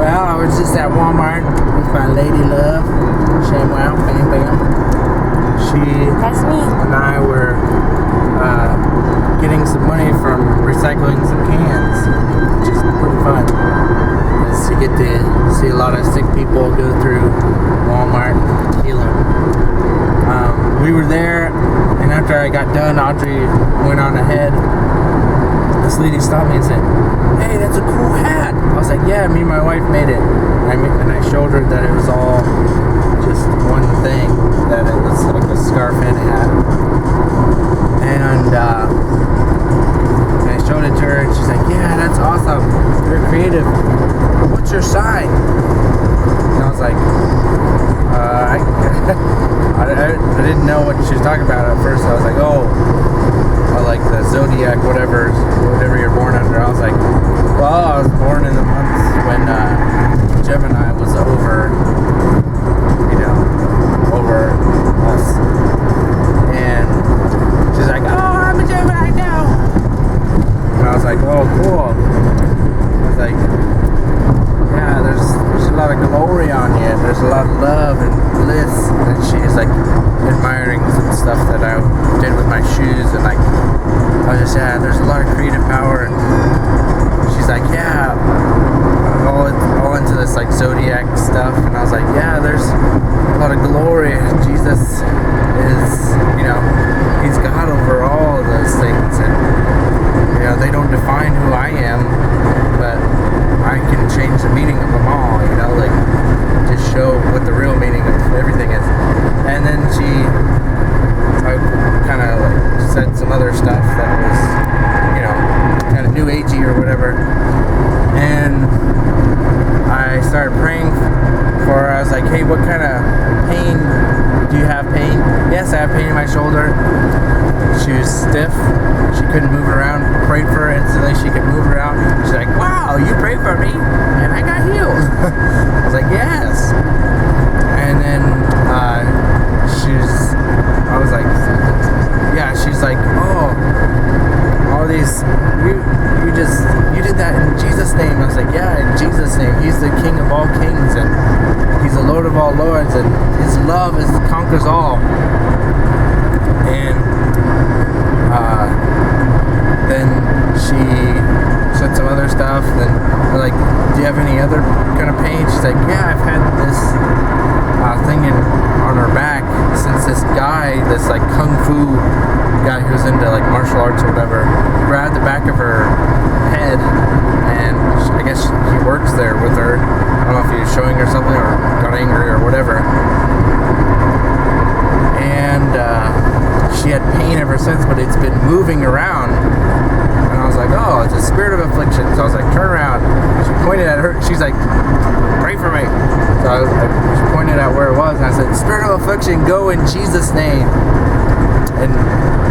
Well, I was just at Walmart with my lady love. ShamWow, bam bam. She That's me. and I were getting some money from recycling some cans, which is pretty fun. Because you get to see a lot of sick people go through Walmart and heal them. We were there, and after I got done, Audrey went on ahead. This lady stopped me and said, "Hey, that's a cool hat." I was like, "Yeah, me and my wife made it." And I showed her that it was all just one thing, that it was like a scarf and hat. And I showed it to her, and she's like, "Yeah, that's awesome. You're creative. What's your sign?" And I was like, I didn't know what she was talking about at first. I was like, "Oh, like the zodiac, whatever you're born under." I was like, "Well, I was born in the months when Gemini was over us." And she's like, "Oh, I'm a Gemini now." And I was like, "Oh, cool." I was like, "Yeah, there's a lot of glory on you, and there's a lot of love and bliss." And she's like admiring some stuff that I did with my shoes, and like I was just, "Yeah, there's a lot of creative power." And she's like, "Yeah, I'm all into this like zodiac stuff." And I was like, "Yeah, there's a lot of glory. Jesus is, he's God over all of those things, and they don't define who I am, but I can change the meaning of them all, like just show what the real meaning of everything is." And then I kind of like said some other stuff that was, kind of new agey or whatever. And I started praying for her. I was like, "Hey, what kind of pain do you have? Pain?" "Yes, I have pain in my shoulder." She was stiff. She couldn't move around. Prayed for her instantly. She could move around. She's like, "Wow, you prayed for me and I got healed." I was like, "Yes." And then I was like, "Yeah." She's like, "Oh, all these, you did that in Jesus' name." I was like, "Yeah, in Jesus' name. He's the King of all kings, and He's the Lord of all lords, and His love conquers all." And then she said some other stuff. Then they're like, "Do you have any other kind of pain?" She's like, "Yeah, I've had this thing on her back since this guy, this like kung fu guy who's into like martial arts or whatever, grabbed the back of her head, and I guess he works there with her. I don't know if he was showing her something or got angry or whatever. And she had pain ever since, but it's been moving around." And I was like, "Oh, it's a spirit of affliction." So I was like, "Turn around." She pointed at her. She's like, "Pray for me." So she pointed at where it was, and I said, "Spirit of affliction, go in Jesus' name." And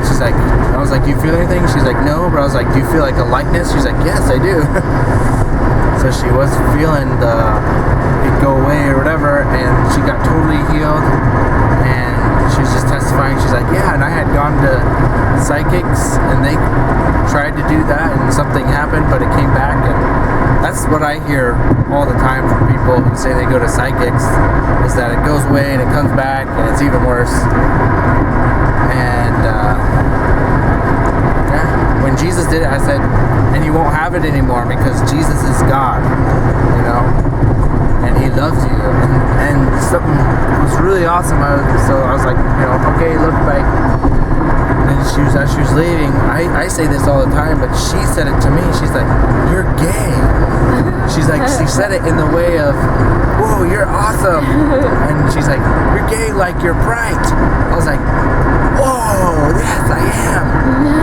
she's like, I was like, "Do you feel anything?" She's like, "No." But I was like, "Do you feel like a lightness?" She's like, "Yes, I do." So she was feeling it go away or whatever, and she got totally healed. And she was just testifying. She's like, "Yeah, and I had gone to psychics, and they tried to do that, and something happened, but it came back." And that's what I hear all the time from people who say they go to psychics, is that it goes away and it comes back, and it's even worse. And when Jesus did it, I said, "And you won't have it anymore, because Jesus is God, and He loves you." And something was really awesome. So I was like, "Okay, look back." And as she was leaving, I say this all the time, but she said it to me. She's like, "You're gay." She's like, she said it in the way of, "Whoa, you're awesome." And she's like, "You're gay, like you're bright." I was like, "Whoa, yes, I am."